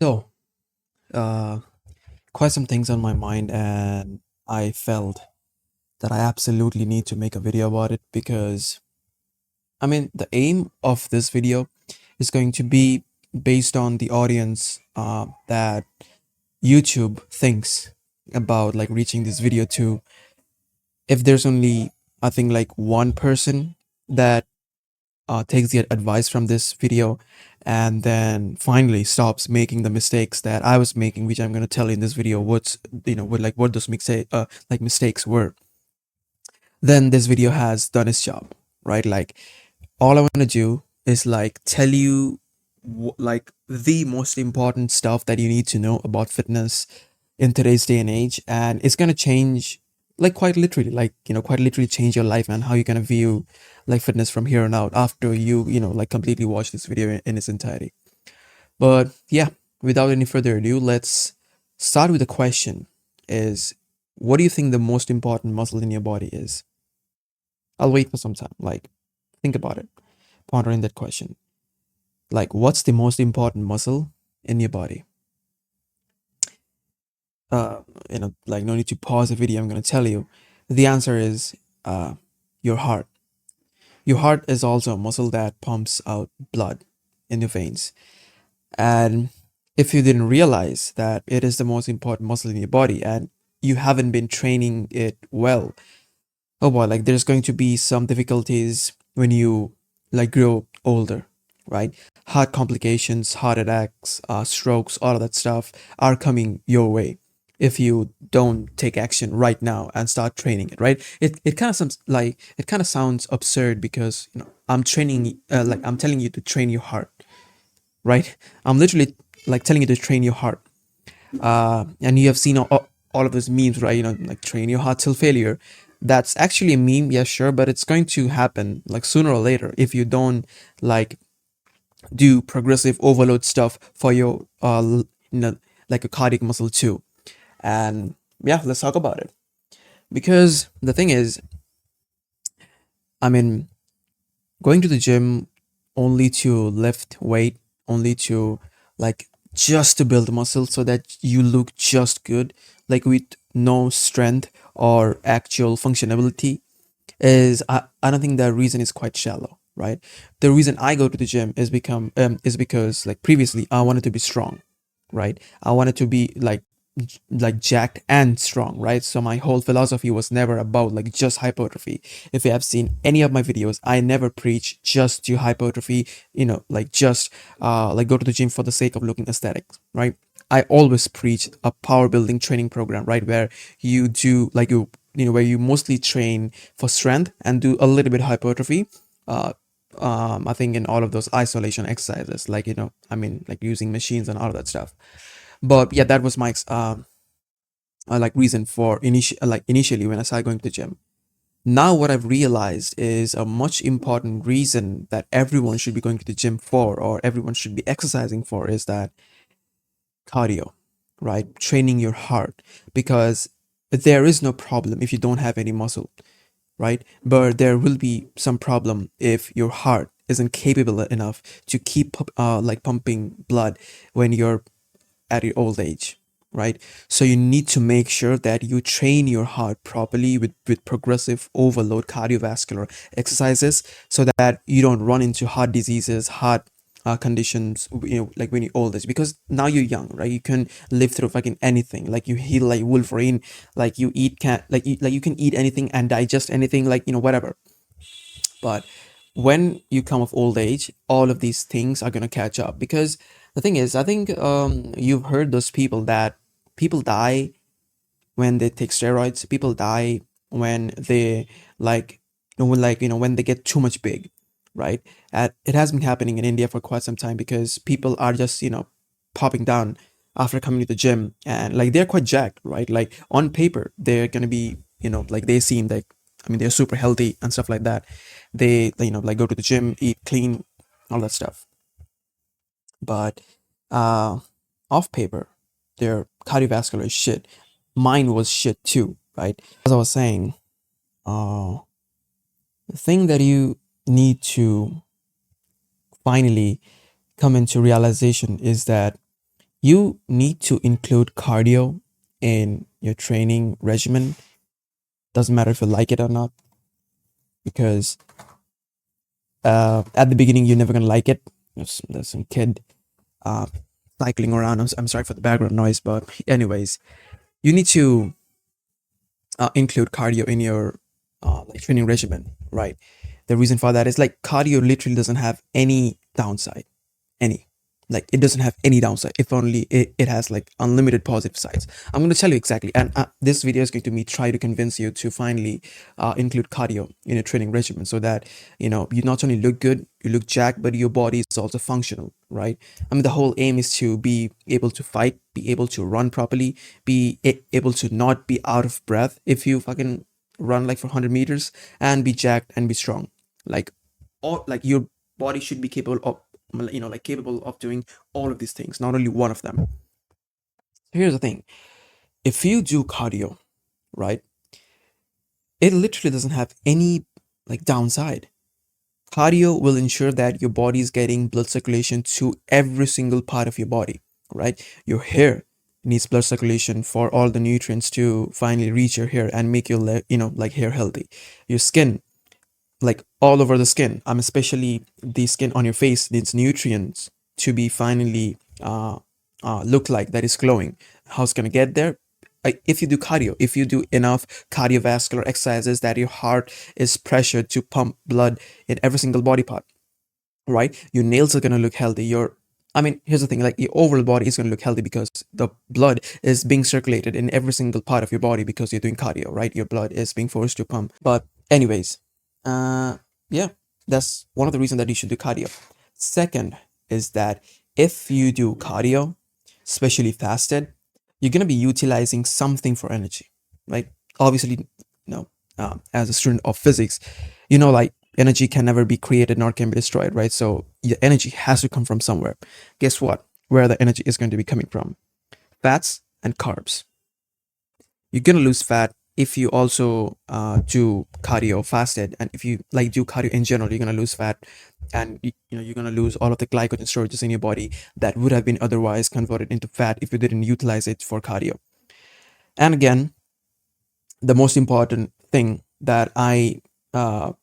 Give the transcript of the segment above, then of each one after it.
So, uh, quite some things on my mind, and I felt that I absolutely need to make a video about it because, the aim of this video is going to be based on the audience that YouTube thinks about like reaching this video to. If there's only, I think, like one person that takes the advice from this video and then finally stops making the mistakes that I was making, which I'm going to tell you in this video what those mistakes were, then this video has done its job, right? Like all I want to do is like tell you like the most important stuff that you need to know about fitness in today's day and age, and it's going to change, like quite literally change your life and how you're going to view like fitness from here on out after like completely watch this video in its entirety. But yeah, without any further ado, let's start with the question: is what do you think the most important muscle in your body is? I'll wait for some time. Like, think about it, pondering that question. Like, what's the most important muscle in your body? uh like, no need to pause the video, I'm going to tell you. The answer is your heart. Your heart is also a muscle that pumps out blood in your veins. And if you didn't realize that it is the most important muscle in your body and you haven't been training it well, oh boy, like there's going to be some difficulties when you like grow older, right? Heart complications, heart attacks, strokes, all of that stuff are coming your way if you don't take action right now and start training it, right? It kind of sounds absurd because I'm training, like I'm telling you to train your heart, right? I'm literally like telling you to train your heart. And you have seen all of those memes, right? Like train your heart till failure. That's actually a meme, yeah, sure, but it's going to happen like sooner or later if you don't like do progressive overload stuff for your like a cardiac muscle too. And yeah, let's talk about it. Because the thing is, I mean, going to the gym only to lift weight, only to like just to build muscle so that you look just good, like with no strength or actual functionality, I don't think the reason is quite shallow, right? The reason I go to the gym is because like previously I wanted to be strong, right? I wanted to be like jacked and strong, right? So my whole philosophy was never about like just hypertrophy. If you have seen any of my videos, I never preach just to hypertrophy, like just like go to the gym for the sake of looking aesthetic, right? I always preach a power building training program, right? Where you do like where you mostly train for strength and do a little bit hypertrophy. Uh, I think in all of those isolation exercises, like like using machines and all of that stuff. But yeah, that was my like reason for initially when I started going to the gym. Now what I've realized is a much important reason that everyone should be going to the gym for, or everyone should be exercising for, is that cardio, right? Training your heart, because there is no problem if you don't have any muscle, right? But there will be some problem if your heart isn't capable enough to keep like pumping blood when you're at your old age, right? So you need to make sure that you train your heart properly with progressive overload cardiovascular exercises so that you don't run into heart diseases, heart conditions, like when you're old age, because now you're young, right? You can live through fucking anything. Like you heal like Wolverine, like you eat can like you can eat anything and digest anything, like whatever. But when you come of old age, all of these things are going to catch up, because the thing is, I think you've heard those people that people die when they take steroids. People die when they like when they get too much big, right? It has been happening in India for quite some time because people are just popping down after coming to the gym, and like they're quite jacked, right? Like on paper they're gonna be like they seem like, they're super healthy and stuff like that. They like go to the gym, eat clean, all that stuff. But uh off paper their cardiovascular is shit. Mine was shit too, right? As I was saying, uh the thing that you need to finally come into realization is that You need to include cardio in your training regimen. Doesn't matter if you like it or not, because at the beginning you're never gonna like it. There's some kid uh, cycling around. I'm sorry for the background noise, but anyways, you need to include cardio in your like training regimen, right? The reason for that is like cardio literally doesn't have any downside, any. Like it doesn't have any downside. If only it has like unlimited positive sides. I'm going to tell you exactly. And this video is going to me try to convince you to finally include cardio in your training regimen, so that you not only look good, you look jacked, but your body is also functional, right? I mean, the whole aim is to be able to fight, be able to run properly, be able to not be out of breath if you fucking run like for 100 meters, and be jacked and be strong. Like all like your body should be capable of like capable of doing all of these things, not only one of them. Here's the thing: if you do cardio, right, it literally doesn't have any like downside. Cardio will ensure that your body is getting blood circulation to every single part of your body, right? Your hair needs blood circulation for all the nutrients to finally reach your hair and make your like hair healthy. Your skin, like all over the skin, especially the skin on your face, needs nutrients to be finally look like that is glowing. How's gonna get there? If you do cardio, if you do enough cardiovascular exercises, that your heart is pressured to pump blood in every single body part, right? Your nails are gonna look healthy. Here's the thing: like your overall body is gonna look healthy because the blood is being circulated in every single part of your body because you're doing cardio, right? Your blood is being forced to pump. But anyways, uh, yeah, that's one of the reasons that you should do cardio. Second is that if you do cardio, especially fasted, you're gonna be utilizing something for energy, right? Obviously, as a student of physics, like energy can never be created nor can be destroyed, right? So the energy has to come from somewhere. Guess what? Where the energy is going to be coming from? Fats and carbs. You're gonna lose fat if you also do cardio fasted, and if you like do cardio in general, you're gonna lose fat, and you're gonna lose all of the glycogen storages in your body that would have been otherwise converted into fat if you didn't utilize it for cardio. And again, the most important thing that I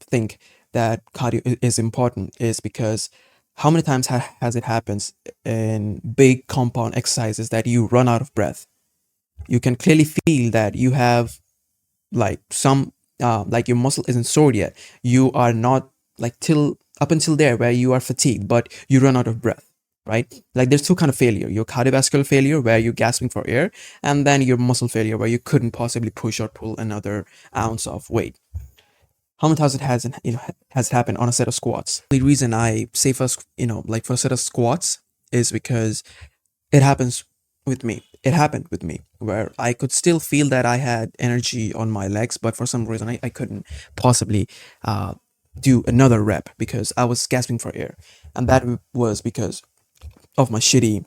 think that cardio is important is because how many times has it happened in big compound exercises that you run out of breath? You can clearly feel that you have like some like your muscle isn't sore yet. You are not like till up until there where you are fatigued, but you run out of breath, right? Like there's two kind of failure: your cardiovascular failure where you're gasping for air, and then your muscle failure where you couldn't possibly push or pull another ounce of weight. How many times it has has happened on a set of squats? The reason I say first, like for a set of squats, is because it happens with me. It happened with me where I could still feel that I had energy on my legs, but for some reason I couldn't possibly uh, do another rep because I was gasping for air. And that was because of my shitty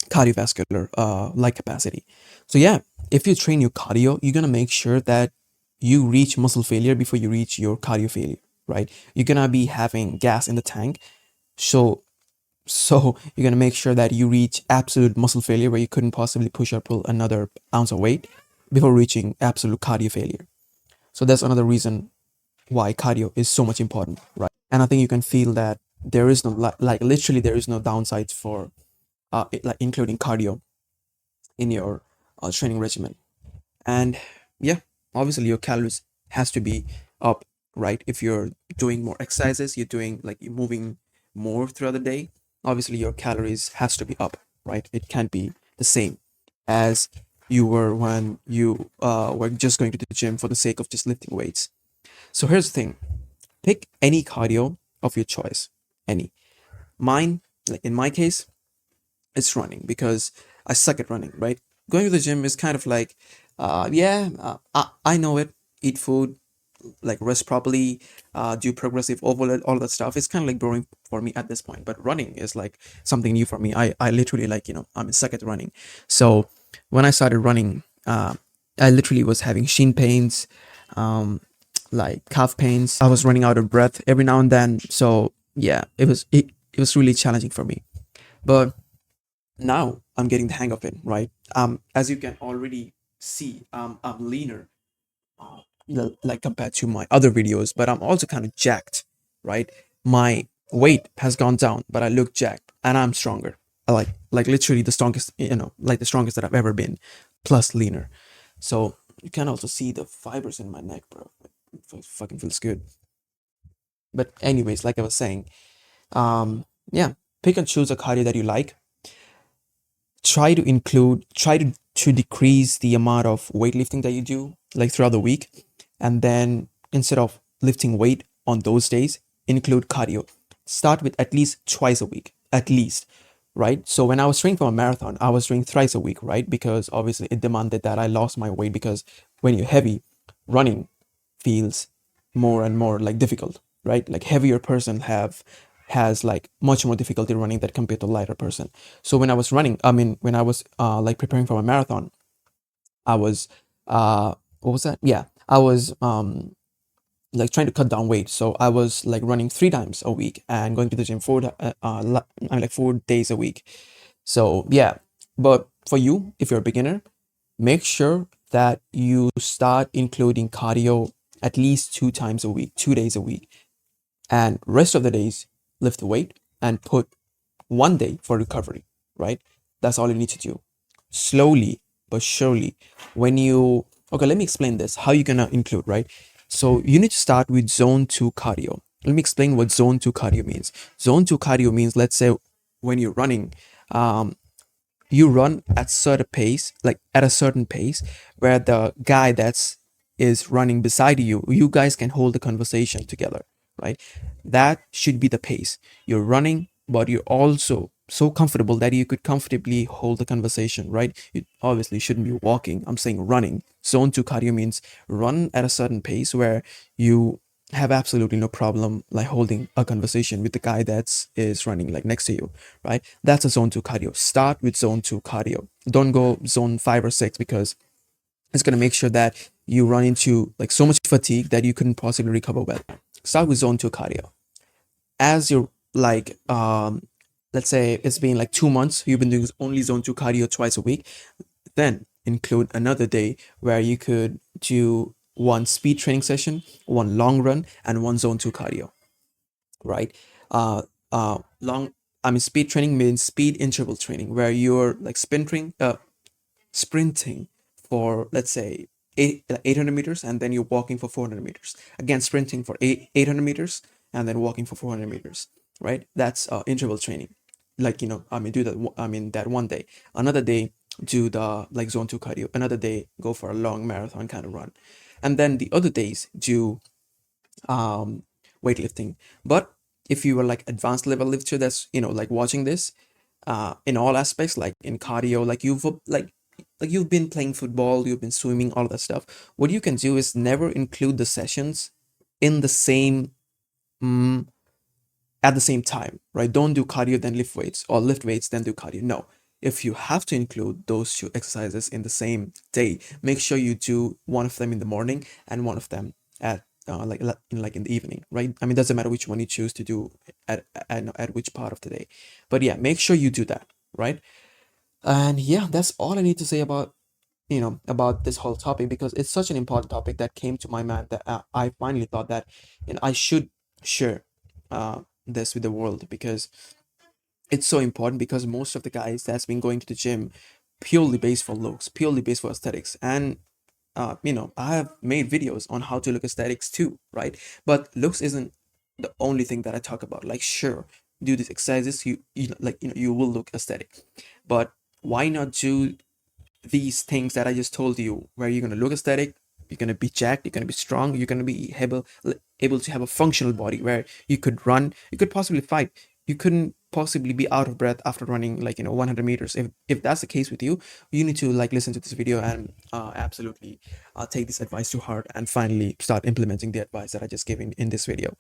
cardiovascular leg capacity. So yeah, if you train your cardio, you're gonna make sure that you reach muscle failure before you reach your cardio failure, right? You're gonna be having gas in the tank. So you're gonna make sure that you reach absolute muscle failure where you couldn't possibly push or pull another ounce of weight before reaching absolute cardio failure. So that's another reason why cardio is so much important, right? And I think you can feel that there is no like literally there is no downsides for like including cardio in your training regimen. And yeah, obviously your calories has to be up, right? If you're doing more exercises, you're doing like you're moving more throughout the day, obviously your calories has to be up, right? It can't be the same as you were when you were just going to the gym for the sake of just lifting weights. So here's the thing: pick any cardio of your choice, any. Mine, like in my case, it's running because I suck at running, right? Going to the gym is kind of like, I know it. Eat food, like rest properly, do progressive overload, all that stuff. It's kind of like boring for me at this point. But running is like something new for me. I literally like, I'm suck at running. So when I started running, I literally was having shin pains, um, like calf pains. I was running out of breath every now and then. So yeah, it was really challenging for me. But Now I'm getting the hang of it, right? As you can already see, I'm leaner, like compared to my other videos, but I'm also kind of jacked, right? My weight has gone down, but I look jacked and I'm stronger. Like literally the strongest, like the strongest that I've ever been, plus leaner. So you can also see the fibers in my neck, bro. It fucking feels good. But anyways, like I was saying, yeah, pick and choose a cardio that you like. Try to decrease the amount of weightlifting that you do like throughout the week, and then instead of lifting weight on those days, include cardio. Start with at least twice a week, at least, right? So when I was training for a marathon, I was doing thrice a week, right? Because obviously it demanded that I lost my weight, because when you're heavy, running feels more and more like difficult, right? Like heavier person have has like much more difficulty running that compared to lighter person. So when I was running, I mean, when I was like preparing for my marathon, I was what was that? Yeah, I was like trying to cut down weight. So I was like running 3 times a week and going to the gym I mean, like 4 days a week. So yeah, but for you, if you're a beginner, make sure that you start including cardio at least 2 times a week, 2 days a week, and rest of the days lift the weight and put one day for recovery, right? That's all you need to do. Slowly but surely, when you, okay, let me explain this, how you're gonna include, right? So you need to start with zone 2 cardio. Let me explain what zone 2 cardio means. Zone 2 cardio means, let's say, when you're running, um, you run at certain pace, like at a certain pace, where the guy that's is running beside you, you guys can hold a conversation together, right? That should be the pace. You're running, but you're also so comfortable that you could comfortably hold the conversation, right? You obviously shouldn't be walking. I'm saying running. Zone 2 cardio means run at a certain pace where you have absolutely no problem like holding a conversation with the guy that's is running like next to you, right? That's a zone 2 cardio. Start with zone 2 cardio. Don't go zone 5 or 6, because it's going to make sure that you run into like so much fatigue that you couldn't possibly recover well. Start with zone 2 cardio. As you're like let's say it's been like 2 months, you've been doing only zone 2 cardio twice a week, then include another day where you could do one speed training session, one long run, and one zone 2 cardio, right? Long, I mean, speed training means speed interval training, where you're like sprinting for, let's say, 800 meters, and then you're walking for 400 meters. Again, sprinting for 800 meters, and then walking for 400 meters, right? That's interval training. Like, I mean, do that, I mean, that one day. Another day, do the like zone 2 cardio. Another day, go for a long marathon kind of run. And then the other days, do um weightlifting. But if you were like advanced level lifter that's like watching this, in all aspects, like in cardio, like you've been playing football, you've been swimming, all of that stuff, what you can do is never include the sessions in the same at the same time, right? Don't do cardio then lift weights, or lift weights then do cardio. No. If you have to include those two exercises in the same day, make sure you do one of them in the morning and one of them at like in the evening, right? I mean, doesn't matter which one you choose to do at which part of the day, but yeah, make sure you do that, right? And yeah, that's all I need to say about about this whole topic, because it's such an important topic that came to my mind that I finally thought that I should share this with the world, because it's so important, because most of the guys that's been going to the gym purely based for looks, purely based for aesthetics, and I have made videos on how to look aesthetics too, right? But looks isn't the only thing that I talk about. Like, sure, do these exercises, you will look aesthetic, but why not do these things that I just told you, where you're gonna look aesthetic, you're gonna be jacked, you're gonna be strong, you're gonna be able to have a functional body where you could run, you could possibly fight, you couldn't possibly be out of breath after running like 100 meters. If that's the case with you, you need to like listen to this video and absolutely take this advice to heart and finally start implementing the advice that I just gave in this video.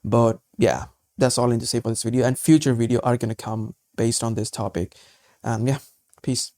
But yeah, that's all I need to say for this video, and future video are gonna come based on this topic. And yeah, peace.